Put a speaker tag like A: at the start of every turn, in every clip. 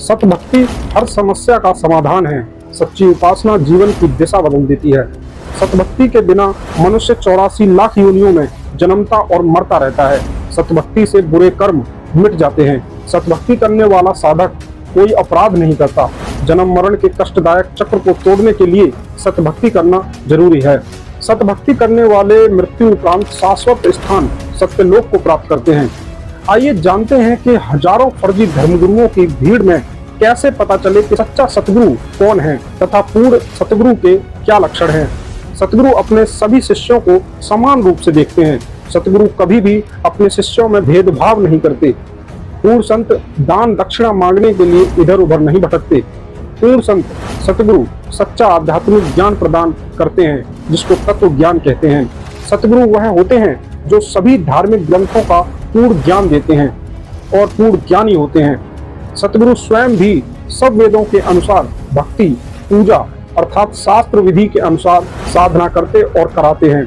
A: सत भक्ति हर समस्या का समाधान है। सच्ची उपासना जीवन की दिशा बदल देती है। सत भक्ति के बिना मनुष्य 84 लाख योनियों में जन्मता और मरता रहता है। सत भक्ति से बुरे कर्म मिट जाते हैं। सत भक्ति करने वाला साधक कोई अपराध नहीं करता। जन्म मरण के कष्टदायक चक्र को तोड़ने के लिए सत भक्ति करना जरूरी है। सत भक्ति करने वाले मृत्यु उपरांत शाश्वत स्थान सत्यलोक को प्राप्त करते हैं। आइए जानते हैं कि हजारों फर्जी धर्मगुरुओं की भीड़ में कैसे पता चले कि सच्चा सतगुरु कौन है तथा पूर्ण सतगुरु के क्या लक्षण हैं। सतगुरु अपने सभी शिष्यों को समान रूप से देखते हैं। सतगुरु कभी भी अपने शिष्यों में भेदभाव नहीं करते। पूर्ण संत दान दक्षिणा मांगने के लिए इधर उधर नहीं भटकते। पूर्ण संत सतगुरु सच्चा आध्यात्मिक ज्ञान प्रदान करते हैं, जिसको तत्व ज्ञान कहते हैं। सतगुरु वह होते हैं जो सभी धार्मिक ग्रंथों का पूर्ण ज्ञान देते हैं और पूर्ण ज्ञानी होते हैं। सतगुरु स्वयं भी सब वेदों के अनुसार भक्ति पूजा अर्थात शास्त्र विधि के अनुसार साधना करते और कराते हैं।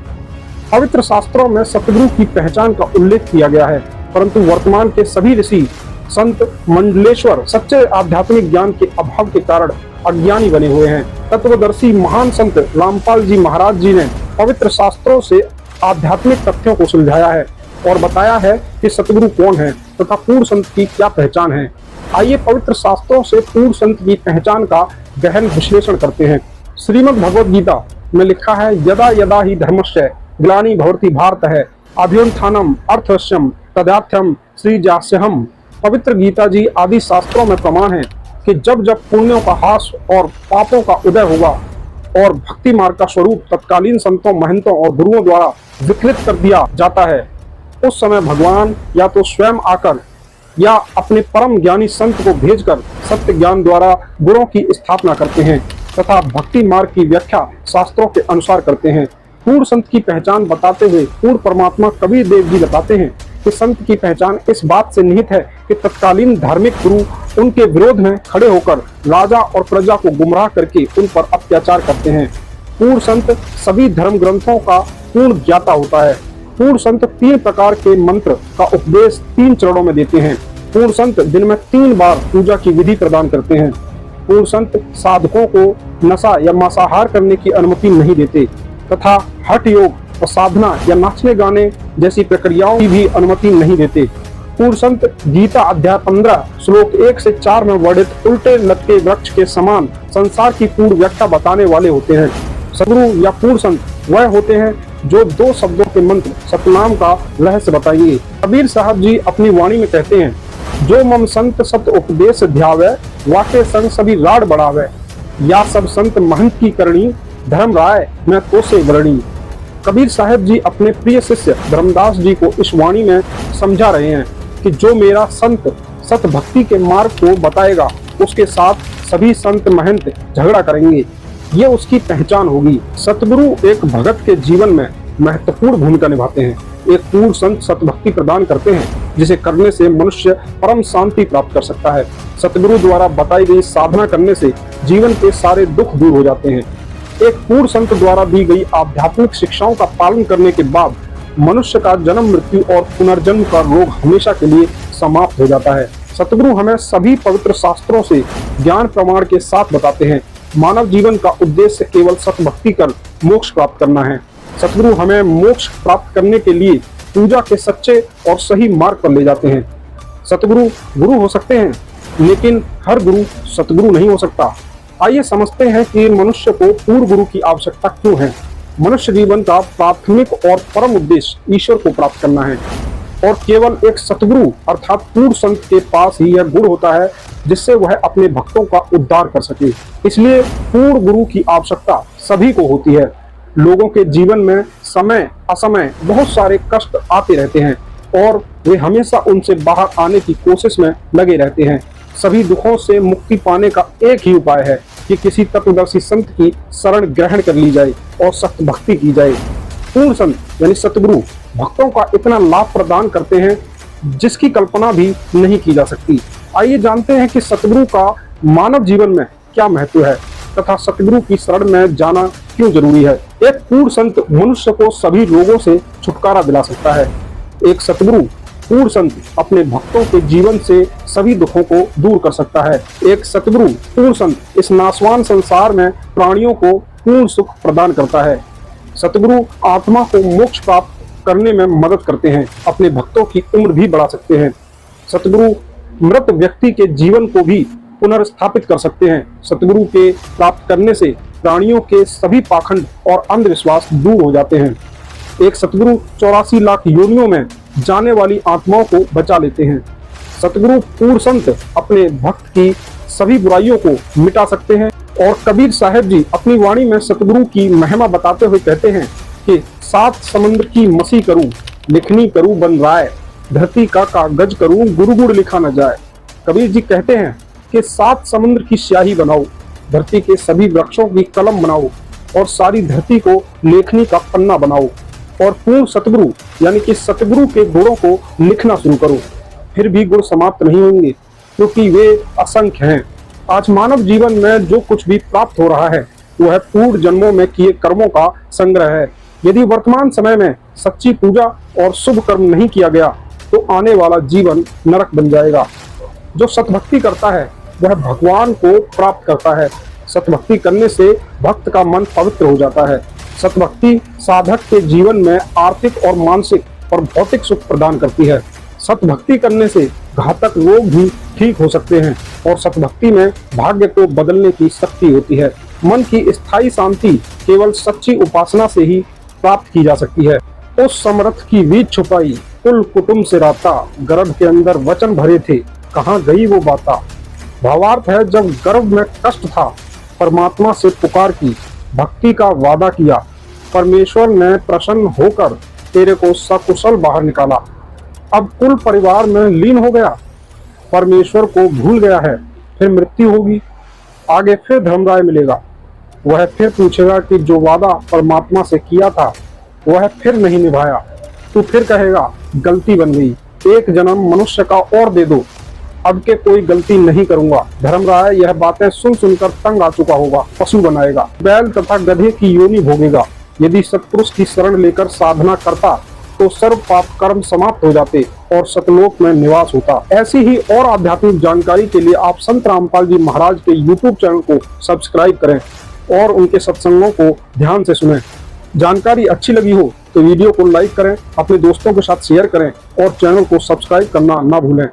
A: पवित्र शास्त्रों में सतगुरु की पहचान का उल्लेख किया गया है, परंतु वर्तमान के सभी ऋषि संत मंडलेश्वर सच्चे आध्यात्मिक ज्ञान के अभाव के कारण अज्ञानी बने हुए हैं। तत्वदर्शी महान संत रामपाल जी महाराज जी ने पवित्र शास्त्रों से आध्यात्मिक तथ्यों को सुलझाया है और बताया है कि सतगुरु कौन है तथा पूर्ण संत की क्या पहचान है। आइए पवित्र शास्त्रों से पूर्ण संत की पहचान का गहन विश्लेषण करते हैं। श्रीमद् भगवद गीता में लिखा है, यदा यदा ही धर्मस्य ग्लानि भवति भारतः अभ्युत्थानम् अर्थवश्यम् तदार्थम सृजास्यहम्। पवित्र गीता जी आदि शास्त्रों में प्रमाण है कि जब जब पुण्यों का ह्रास और पापों का उदय होगा और भक्ति मार्ग का स्वरूप तत्कालीन संतों महंतों और गुरुओं द्वारा विकृत कर दिया जाता है, उस समय भगवान या तो स्वयं आकर या अपने परम ज्ञानी संत को भेजकर सत्य ज्ञान द्वारा गुणों की स्थापना करते हैं तथा भक्ति मार्ग की व्याख्या शास्त्रों के अनुसार करते हैं। पूर्ण संत की पहचान बताते हुए पूर्ण परमात्मा कबीर देव जी बताते हैं कि संत की पहचान इस बात से निहित है कि तत्कालीन धार्मिक गुरु उनके विरोध में खड़े होकर राजा और प्रजा को गुमराह करके उन पर अत्याचार करते हैं। पूर्ण संत सभी धर्म ग्रंथों का पूर्ण ज्ञाता होता है। पूर्ण संत 3 प्रकार के मंत्र का उपदेश 3 चरणों में देते हैं। पूर्ण संत दिन में 3 बार पूजा की विधि प्रदान करते हैं। पूर्ण संत साधकों को नशा या मांसाहार करने की अनुमति नहीं देते तथा हठ योग और साधना या नाचने गाने जैसी प्रक्रियाओं की भी अनुमति नहीं देते। पूर्ण संत गीता अध्याय 15 श्लोक 1 से 4 में वर्णित उल्टे लटके वृक्ष के समान संसार की पूर्ण व्याख्या बताने वाले होते हैं। सतगुरु या पूर्ण संत वह होते हैं जो 2 शब्दों के मंत्र सतनाम का रहस्य बताएंगे। कबीर साहब जी अपनी वाणी में कहते हैं, जो मम संत सत उपदेश ध्यावे वाके संग सभी राड बढ़ावे, या सब संत महंत की करणी धर्म राय मैं तो से वर्णी। कबीर साहब जी अपने प्रिय शिष्य धर्मदास जी को इस वाणी में समझा रहे हैं कि जो मेरा संत सत भक्ति के मार्ग को बताएगा उसके साथ सभी संत महंत झगड़ा करेंगे, ये उसकी पहचान होगी। सतगुरु एक भगत के जीवन में महत्वपूर्ण भूमिका निभाते हैं। एक पूर्ण संत सतभक्ति प्रदान करते हैं जिसे करने से मनुष्य परम शांति प्राप्त कर सकता है। सतगुरु द्वारा बताई गई साधना करने से जीवन के सारे दुख दूर हो जाते हैं। एक पूर्ण संत द्वारा दी गई आध्यात्मिक शिक्षाओं का पालन करने के बाद मनुष्य का जन्म मृत्यु और पुनर्जन्म का रोग हमेशा के लिए समाप्त हो जाता है। सतगुरु हमें सभी पवित्र शास्त्रों से ज्ञान प्रमाण के साथ बताते हैं। मानव जीवन का उद्देश्य केवल सतभक्ति कर मोक्ष प्राप्त करना है। सतगुरु हमें मोक्ष प्राप्त करने के लिए पूजा के सच्चे और सही मार्ग पर ले जाते हैं। सतगुरु गुरु हो सकते हैं, लेकिन हर गुरु सतगुरु नहीं हो सकता। आइए समझते हैं कि मनुष्य को पूर्ण गुरु की आवश्यकता क्यों है। मनुष्य जीवन का प्राथमिक और परम उद्देश्य ईश्वर को प्राप्त करना है और केवल एक सतगुरु अर्थात पूर्ण संत के पास ही यह गुण होता है जिससे वह अपने भक्तों का उद्धार कर सके। इसलिए पूर्ण गुरु की आवश्यकता सभी को होती है। लोगों के जीवन में समय असमय बहुत सारे कष्ट आते रहते हैं और वे हमेशा उनसे बाहर आने की कोशिश में लगे रहते हैं। सभी दुखों से मुक्ति पाने का एक ही उपाय है कि किसी तत्वदर्शी संत की शरण ग्रहण कर ली जाए और सत्य भक्ति की जाए। पूर्ण संत यानी सतगुरु भक्तों का इतना लाभ प्रदान करते हैं जिसकी कल्पना भी नहीं की जा सकती। आइए जानते हैं कि सतगुरु का मानव जीवन में क्या महत्व है तथा सतगुरु की शरण में जाना क्यों जरूरी है। एक पूर्ण संत मनुष्य को सभी रोगों से छुटकारा दिला सकता है। एक सतगुरु पूर्ण संत अपने भक्तों के जीवन से सभी दुखों को दूर कर सकता है। एक सतगुरु पूर्ण संत इस नाशवान संसार में प्राणियों को पूर्ण सुख प्रदान करता है। सतगुरु आत्मा को मोक्ष प्राप्त करने में मदद करते हैं, अपने भक्तों की उम्र भी बढ़ा सकते हैं। सतगुरु मृत व्यक्ति के जीवन को भी पुनर्स्थापित कर सकते हैं। सतगुरु के प्राप्त करने से प्राणियों के सभी पाखंड और अंधविश्वास दूर हो जाते हैं। एक सतगुरु 84 लाख योनियों में जाने वाली आत्माओं को बचा लेते हैं। सतगुरु पूर्ण संत अपने भक्त की सभी बुराइयों को मिटा सकते हैं। और कबीर साहब जी अपनी वाणी में सतगुरु की महिमा बताते हुए कहते हैं कि 7 समुद्र की मसी करूं, लिखनी करूं बन राय, धरती का कागज करूं, गुरु गुड़ लिखा न जाए। कबीर जी कहते हैं कि 7 समुद्र की स्याही बनाओ, धरती के सभी वृक्षों की कलम बनाओ और सारी धरती को लेखनी का पन्ना बनाओ और पूर्ण सतगुरु यानी कि सतगुरु के गुणों को लिखना शुरू करो। फिर भी गुण समाप्त नहीं होंगे क्योंकि वे असंख्य हैं। आज मानव जीवन में जो कुछ भी प्राप्त हो रहा है वो है पूर्व जन्मों में किए कर्मों का संग्रह है। यदि वर्तमान समय में सच्ची पूजा और शुभ कर्म नहीं किया गया तो आने वाला जीवन नरक बन जाएगा। जो सतभक्ति करता है वह भगवान को प्राप्त करता है। सतभक्ति करने से भक्त का मन पवित्र हो जाता है। सतभक्ति साधक के जीवन में आर्थिक और मानसिक और भौतिक सुख प्रदान करती है। सतभक्ति करने से घातक रोग भी ठीक हो सकते हैं और सतभक्ति में भाग्य को बदलने की शक्ति होती है। मन की स्थायी शांति केवल सच्ची उपासना से ही प्राप्त की जा सकती है। उस समर्थ की वीज छुपाई, कुल कुटुंब से राता, गर्भ के अंदर वचन भरे थे, कहाँ गई वो बाता। भावार्थ है, जब गर्भ में कष्ट था परमात्मा से पुकार की, भक्ति का वादा किया, परमेश्वर ने प्रसन्न होकर तेरे को सकुशल बाहर निकाला। अब कुल परिवार में लीन हो गया, परमेश्वर को भूल गया है, फिर मृत्यु होगी, आगे फिर धर्मराय मिलेगा। वह फिर पूछेगा कि जो वादा परमात्मा से किया था वह फिर नहीं निभाया। तू फिर कहेगा गलती बन गई, एक जन्म मनुष्य का और दे दो, अब के कोई गलती नहीं करूंगा। धर्मराय यह बातें सुन सुनकर तंग आ चुका होगा, पशु बनाएगा, बैल तथा गधे की योनि भोगेगा। यदि सत्पुरुष की शरण लेकर साधना करता तो सर्व पाप कर्म समाप्त हो जाते और सतलोक में निवास होता। ऐसी ही और आध्यात्मिक जानकारी के लिए आप संत रामपाल जी महाराज के YouTube चैनल को सब्सक्राइब करें और उनके सत्संगों को ध्यान से सुनें। जानकारी अच्छी लगी हो तो वीडियो को लाइक करें, अपने दोस्तों के साथ शेयर करें और चैनल को सब्सक्राइब करना ना भूलें।